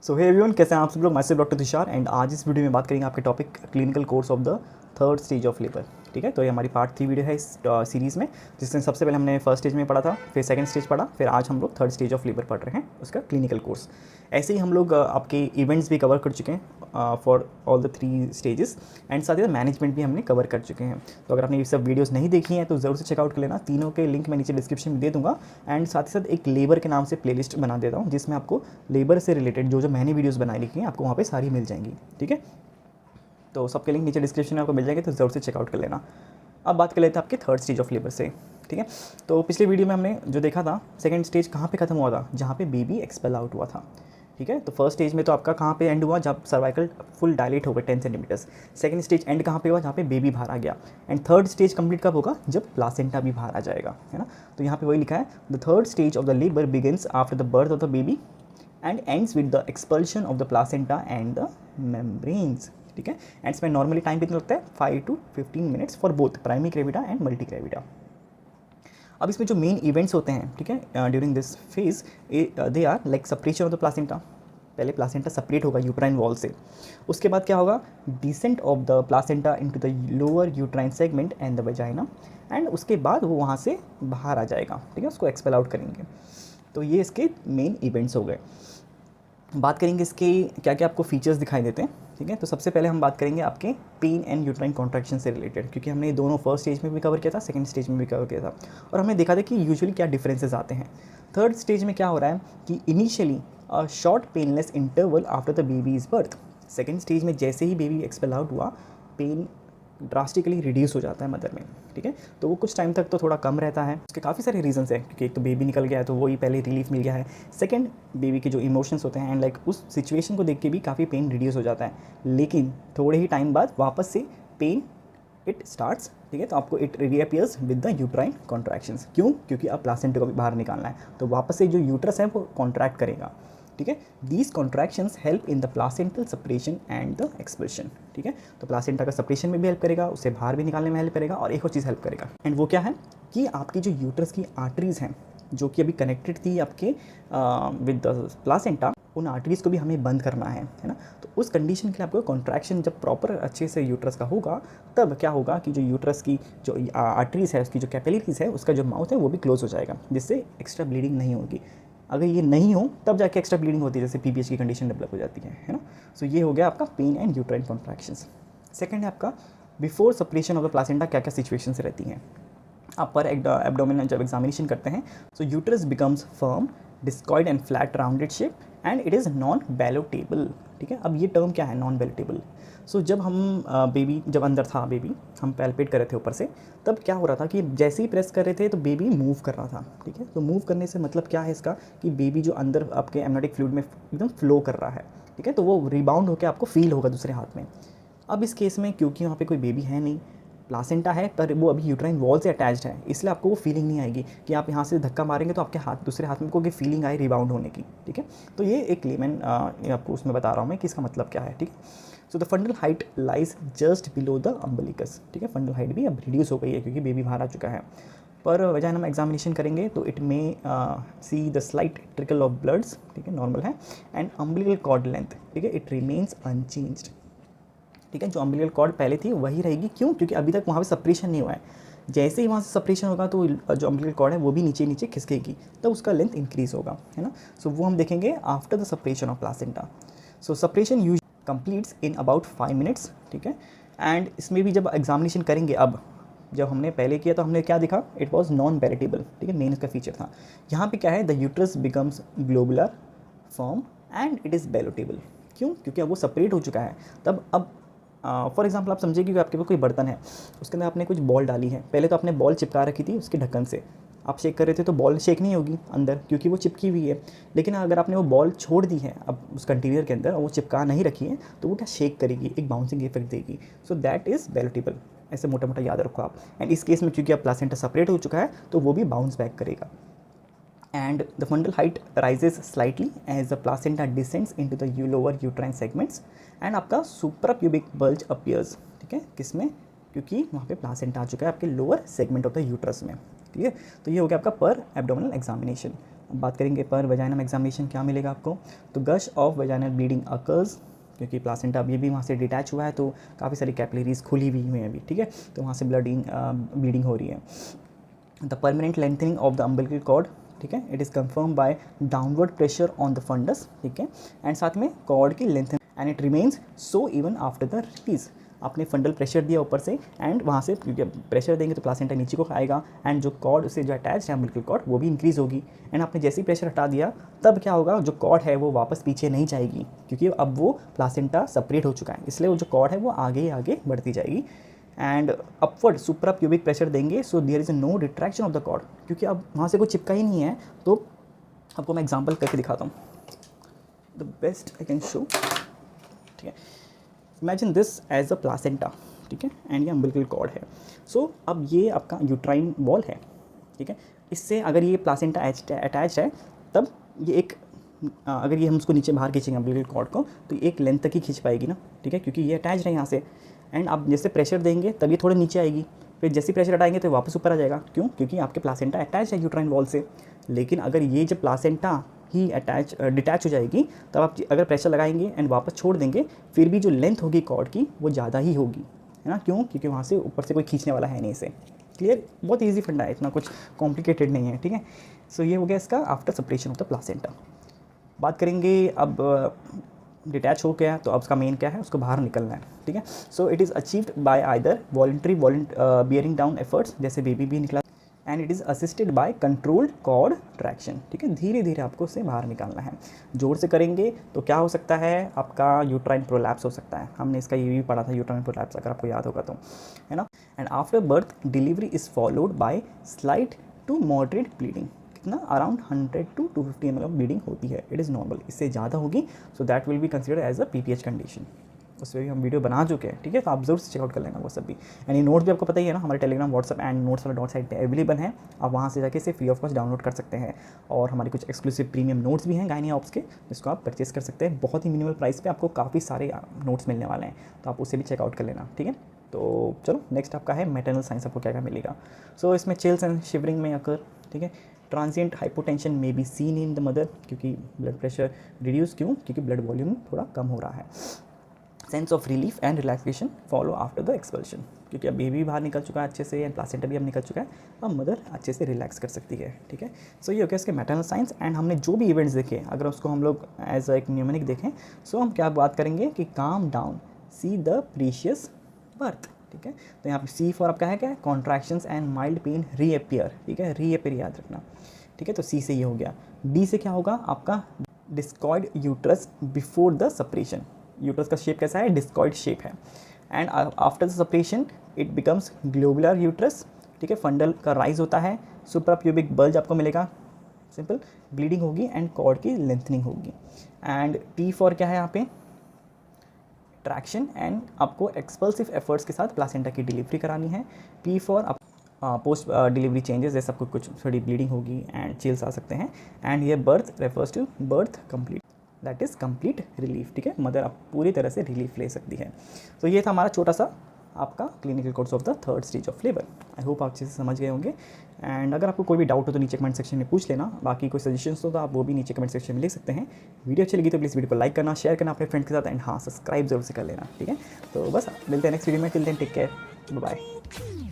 सो hey everyone, कैसे हैं आप सब लोग। मैं सिर्फ डॉक्टर तुषार एंड आज इस वीडियो में बात करेंगे आपके topic clinical course of the third stage of labour. ठीक है, तो ये हमारी पार्ट 3 वीडियो है इस सीरीज़ में, जिसमें सबसे पहले हमने फर्स्ट स्टेज में पढ़ा था, फिर सेकंड स्टेज पढ़ा, फिर आज हम लोग थर्ड स्टेज ऑफ लेबर पढ़ रहे हैं, उसका क्लिनिकल कोर्स। ऐसे ही हम लोग आपके इवेंट्स भी कवर कर चुके हैं for all the 3 stages and साथ ही मैनेजमेंट भी हमने कवर कर चुके हैं। तो अगर आपने ये सब वीडियोस नहीं देखी हैं तो ज़रूर से चेकआउट कर लेना। तीनों के लिंक मैं नीचे डिस्क्रिप्शन में दे दूँगा एंड साथ ही साथ एक लेबर के नाम से प्लेलिस्ट बना देता हूँ, जिसमें आपको लेबर से रिलेटेड जो मैंने वीडियोज़ बनाई लिखी हैं आपको वहाँ पर सारी मिल जाएंगी। ठीक है, तो सबके लिंक नीचे डिस्क्रिप्शन में आपको मिल जाएंगे, तो ज़रूर से चेकआउट कर लेना। अब बात कर लेते हैं आपके थर्ड स्टेज ऑफ लेबर से। ठीक है, तो पिछले वीडियो में हमने जो देखा था, सेकंड स्टेज कहाँ पे खत्म हुआ था, जहाँ पे बेबी एक्सपेल आउट हुआ था। ठीक है, तो फर्स्ट स्टेज में तो आपका कहाँ पे एंड हुआ, जब सर्वाइकल फुल डायलेट हो गया 10 सेंटीमीटर्स। सेकंड स्टेज एंड कहाँ पे हुआ, जहाँ पे बेबी बाहर आ गया। एंड थर्ड स्टेज कंप्लीट कब होगा, जब प्लासेंटा भी बाहर आ जाएगा, है ना। तो यहाँ पे वही लिखा है, the third stage of the labour begins after the birth of the baby and ends with the expulsion of the placenta and the membranes. ठीक है, एंड इसमें नॉर्मली टाइम कितना लगता है, 5 to 15 minutes for both primary gravida and multi gravida. अब इसमें जो main events होते हैं, ठीक है, during this phase they are like separation of the placenta. पहले प्लासेंटा सेपरेट होगा यूट्राइन वॉल से, उसके बाद क्या होगा, descent of the placenta into the lower uterine segment and the vagina, and उसके बाद वो वहाँ से बाहर आ जाएगा। ठीक है, उसको एक्सपेल आउट करेंगे। तो ये इसके मेन इवेंट्स हो गए। बात करेंगे इसके क्या क्या आपको फीचर्स दिखाई देते हैं। ठीक है, तो सबसे पहले हम बात करेंगे आपके पेन एंड यूट्राइन कॉन्ट्रैक्शन से रिलेटेड, क्योंकि हमने ये दोनों फर्स्ट स्टेज में भी कवर किया था, सेकंड स्टेज में भी कवर किया था, और हमने देखा था कि यूजुअली क्या डिफरेंसेस आते हैं। थर्ड स्टेज में क्या हो रहा है कि initially a short painless interval after the baby is birth. Second stage में जैसे ही बेबी एक्सपेल आउट हुआ, पेन ड्रास्टिकली रिड्यूस हो जाता है मदर में। ठीक है, तो वो कुछ टाइम तक तो थोड़ा कम रहता है। उसके काफ़ी सारे रीजंस हैं, क्योंकि एक तो बेबी निकल गया है तो वही पहले रिलीफ मिल गया है। सेकंड, बेबी के जो इमोशंस होते हैं एंड लाइक उस सिचुएशन को देख के भी काफ़ी पेन रिड्यूस हो जाता है, लेकिन थोड़े ही टाइम बाद वापस से पेन इट स्टार्ट्स। ठीक है, तो आपको it reappears with the uterine contractions. क्यों? क्योंकि अब प्लासेंटा को भी बाहर निकालना है, तो वापस से जो यूट्रस है वो कॉन्ट्रैक्ट करेगा। ठीक है, these contractions help in the placental separation and the expression. ठीक है, तो प्लासेंटा का सेपरेशन में भी हेल्प करेगा, उसे बाहर भी निकालने में हेल्प करेगा, और एक और चीज़ हेल्प करेगा, एंड वो क्या है कि आपकी जो यूट्रस की आर्टरीज हैं, जो कि अभी कनेक्टेड थी आपके विद द प्लासेंटा, उन आर्टरीज को भी हमें बंद करना है ना। तो उस कंडीशन के लिए आपको कॉन्ट्रैक्शन जब प्रॉपर अच्छे से यूट्रस का होगा, तब क्या होगा कि जो यूट्रस की जो आर्टरीज है, उसकी जो कैपिलरीज है, उसका जो माउथ है वो भी क्लोज हो जाएगा, जिससे एक्स्ट्रा ब्लीडिंग नहीं होगी। अगर ये नहीं हो तब जाके एक्स्ट्रा ब्लीडिंग होती है, जैसे पीपीएच की कंडीशन डेवलप हो जाती है ना। सो ये हो गया आपका pain and uterine contractions. Second है आपका before separation of the placenta क्या क्या सिचुएशंस रहती हैं। आप पर एब्डोमेन जब एग्जामिनेशन करते हैं, so uterus becomes firm, discoid and flat rounded shape and it is non ballotable. ठीक है, अब ये टर्म क्या है, नॉन बैलोटेबल। सो जब हम बेबी जब अंदर था, बेबी हम पैल्पेट कर रहे थे ऊपर से, तब क्या हो रहा था कि जैसे ही प्रेस कर रहे थे तो बेबी मूव कर रहा था। ठीक है, तो मूव करने से मतलब क्या है इसका, कि बेबी जो अंदर आपके एमनोटिक फ्लूइड में एकदम फ्लो कर रहा है। ठीक है, तो वो रिबाउंड होकर आपको फील होगा दूसरे हाथ में। अब इस केस में क्योंकि वहाँ पे कोई बेबी है नहीं, प्लासेंटा है पर वो अभी यूट्राइन वॉल से अटैच्ड है, इसलिए आपको वो फीलिंग नहीं आएगी कि आप यहाँ से धक्का मारेंगे तो आपके हाथ दूसरे हाथ में को फीलिंग आए रिबाउंड होने की। ठीक है, तो ये एक लेमन आपको उसमें बता रहा हूँ मैं कि इसका मतलब क्या है। ठीक है, so the fundal height lies just below the umbilicus. ठीक है, फंडल हाइट भी अब रिड्यूस हो गई है क्योंकि बेबी बाहर आ चुका है। पर वजह हम एग्जामिनेशन करेंगे तो it may see the slight trickle of bloods. ठीक है, नॉर्मल है, एंड अम्बलिकल कॉर्ड लेंथ, ठीक है, इट रिमेन्स अनचेंज्ड। ठीक है, जो अम्बिलिकल कॉर्ड पहले थी वही रहेगी। क्यों? क्योंकि अभी तक वहाँ पे सेपरेशन नहीं हुआ है। जैसे ही वहाँ से सेपरेशन होगा तो जो अम्बिलिकल कॉर्ड है वो भी नीचे नीचे खिसकेगी, तो उसका लेंथ इंक्रीज होगा, है ना। सो वो हम देखेंगे after the separation of placenta. So separation use completes in about 5 minutes. ठीक है, एंड इसमें भी जब एग्जामिनेशन करेंगे, अब जब हमने पहले किया तो हमने क्या दिखा, इट वॉज नॉन बैलेटेबल। ठीक है, मेन इसका फीचर था। यहाँ पे क्या है, the uterus becomes globular form and it is ballotable. क्यों? क्योंकि अब वो सेपरेट हो चुका है। तब अब फॉर एग्जाम्पल आप समझिए कि आपके पास कोई बर्तन है, उसके अंदर आपने कुछ बॉल डाली है। पहले तो आपने बॉल चिपका रखी थी उसके ढक्कन से, आप शेक कर रहे थे तो बॉल शेक नहीं होगी अंदर, क्योंकि वो चिपकी हुई है। लेकिन अगर आपने वो बॉल छोड़ दी है अब उस कंटेनर के अंदर और वो चिपका नहीं रखी है, तो वो क्या शेक करेगी, एक बाउंसिंग इफेक्ट देगी। So that is ballotable. ऐसे मोटा मोटा याद रखो आप। एंड इस केस में क्योंकि अब प्लासेंटा सेपरेट हो चुका है तो वो भी बाउंस बैक करेगा। And the fundal height rises slightly as the placenta descends into the lower uterine segments and आपका suprapubic bulge appears। ठीक है, किसमें? क्योंकि वहाँ पे प्लासेंटा आ चुका है आपके lower segment of the uterus में। ठीक है, तो ये हो गया आपका पर एब्डोमिनल एग्जामिनेशन। अब बात करेंगे पर वजाइनम एग्जामिनेशन क्या मिलेगा आपको, तो गश ऑफ वजाइनल ब्लीडिंग अकर्स, क्योंकि प्लासेंटा अब ये भी वहाँ से डिटैच हुआ है तो काफ़ी सारी कैपिलरीज खुली हुई हैं अभी, ठीक है, तो वहाँ से ब्लीडिंग हो रही है। The permanent lengthening of the umbilical cord, ठीक है, it is confirmed by downward pressure on the fundus, ठीक है, एंड साथ में कॉर्ड की length and it remains so even after the release. आपने फंडल प्रेशर दिया ऊपर से एंड वहाँ से प्रेशर देंगे तो प्लासेंटा नीचे को आएगा एंड जो कॉर्ड उससे जो अटैच है अम्बिलिकल कॉर्ड वो भी इंक्रीज़ होगी एंड आपने जैसे ही प्रेशर हटा दिया तब क्या होगा, जो कॉर्ड है वो वापस पीछे नहीं जाएगी क्योंकि अब वो प्लासेंटा सेपरेट हो चुका है, इसलिए वो जो कॉर्ड है वो आगे आगे बढ़ती जाएगी and upward supra pubic pressure देंगे, so there is no retraction of the cord, क्योंकि अब वहाँ से कोई चिपका ही नहीं है। तो आपको मैं एग्जांपल करके दिखाता हूँ, the best I can show, ठीक है, imagine this as a placenta, ठीक है, एंड ये अम्बिलिकल कॉर्ड है। सो अब ये आपका यूट्राइन वॉल है, ठीक है, इससे अगर ये प्लासेंटा अटैच है तब ये एक अगर ये हम उसको नीचे बाहर खींचेंगे अम्बिलिकल कॉर्ड को तो एक लेंथ तक ही खींच पाएगी ना, ठीक है, क्योंकि ये अटैच है यहाँ से एंड आप जैसे प्रेशर देंगे तब ये थोड़े नीचे आएगी, फिर जैसे प्रेशर हटाएंगे तो वापस ऊपर आ जाएगा। क्यों? क्योंकि आपके प्लासेंटा अटैच है यूट्राइन वॉल से। लेकिन अगर ये जब प्लासेंटा ही डिटैच हो जाएगी तब आप अगर प्रेशर लगाएंगे एंड वापस छोड़ देंगे फिर भी जो लेंथ होगी कॉर्ड की वो ज़्यादा ही होगी, है ना। क्यों? क्योंकि वहाँ से ऊपर से कोई खींचने वाला है नहीं इसे। क्लियर? बहुत ईजी फंडा है, इतना कुछ कॉम्प्लिकेटेड नहीं है, ठीक है। सो ये हो गया इसका after separation of the placenta. बात करेंगे अब डिटैच हो गया तो अब उसका मेन क्या है, उसको बाहर निकलना है, ठीक है। So it is achieved by either voluntary bearing down efforts, जैसे बेबी भी निकला, and it is assisted by controlled cord traction, ठीक है। धीरे धीरे आपको उसे बाहर निकालना है। जोर से करेंगे तो क्या हो सकता है, आपका यूट्राइन प्रोलैप्स हो सकता है। हमने इसका ये भी पढ़ा था, यूट्राइन प्रोलैप्स, अगर आपको याद होगा तो, है ना। And after birth delivery is followed by slight to moderate bleeding, कितना अराउंड 100 to 250 ml ब्लीडिंग होती है, इट इज़ नॉर्मल। इससे ज़्यादा होगी so that will be considered as a PPH condition. उस पर भी हम वीडियो बना चुके हैं, ठीक है, तो आप जरूर से चेकआउट कर लेना वो सब भी। एंड ये नोट्स भी आपको पता ही है ना, हमारे टेलीग्राम, व्हाट्सअप एंड नोट्स वाला डॉट साइट पे अवेलेबल है। आप वहाँ से जाके इसे फ्री ऑफ कॉस्ट डाउनलोड कर सकते हैं। और हमारे कुछ एक्सक्लूसिव प्रीमियम नोट्स भी हैं गायनी ऑप्स के, जिसको आप परचेस कर सकते हैं। बहुत ही मिनिमल प्राइस पे आपको काफ़ी सारे नोट्स मिलने वाले हैं, तो आप उसे भी चेकआउट कर लेना, ठीक है। तो चलो नेक्स्ट आपका है मैटरनल साइंस, आपको क्या क्या मिलेगा। सो इसमें चिल्स एंड शिवरिंग में अकर, ठीक है। ट्रांजिएंट हाइपोटेंशन में be seen in the mother, क्योंकि ब्लड प्रेशर रिड्यूस, क्यों? क्योंकि ब्लड वॉल्यूम थोड़ा कम हो रहा है। Sense of relief and relaxation follow after the expulsion, क्योंकि अब बेबी बाहर निकल चुका है अच्छे से एंड प्लासेंटा भी अब निकल चुका है, अब मदर अच्छे से रिलैक्स कर सकती है, ठीक है। सो ये हो गया इसके मैटरनल साइंस। एंड हमने जो भी इवेंट्स देखे, अगर उसको हम लोग एज एक न्यूमेरिक देखें, सो हम क्या बात करेंगे कि calm down, see the precious birth, ठीक है। तो यहाँ पे सी फॉर आपका है क्या है, contractions and mild pain reappear, ठीक है, रीअपियर याद रखना, ठीक है। तो सी से ये हो गया। डी से क्या होगा आपका, discoid uterus before the separation. Uterus का शेप कैसा है, डिस्कॉइड शेप है। And after the separation it becomes globular uterus, ठीक है। फंडल का राइज होता है, सुप्राप्यूबिक बल्ज आपको मिलेगा, सिंपल, ब्लीडिंग होगी एंड कॉर्ड की लेंथनिंग होगी। एंड टी फॉर क्या है यहाँ पे, ट्रैक्शन, एंड आपको एक्सपल्सिव एफर्ट्स के साथ प्लासेंटा की डिलीवरी करानी है। P for post delivery changes, जैसे आपको कुछ थोड़ी ब्लीडिंग होगी एंड चिल्स आ सकते हैं। एंड ये birth refers to birth complete, that is complete relief, ठीक है। मदर आप पूरी तरह से रिलीफ ले सकती है। तो ये था हमारा छोटा सा आपका clinical course of the third stage of labour. I hope आप अच्छे से समझ गए होंगे। एंड अगर आपको कोई भी डाउट हो तो नीचे कमेंट सेक्शन में पूछ लेना। बाकी कोई सजेशंस हो तो आप वो भी नीचे कमेंट सेक्शन में लिख सकते हैं। वीडियो अच्छी लगी तो प्लीज़ वीडियो को लाइक करना, शेयर करना अपने फ्रेंड्स के साथ, एंड हाँ, सब्सक्राइब जरूर से कर लेना, ठीक है। तो बस मिलते हैं नेक्स्ट वीडियो में, till then take care, bye bye.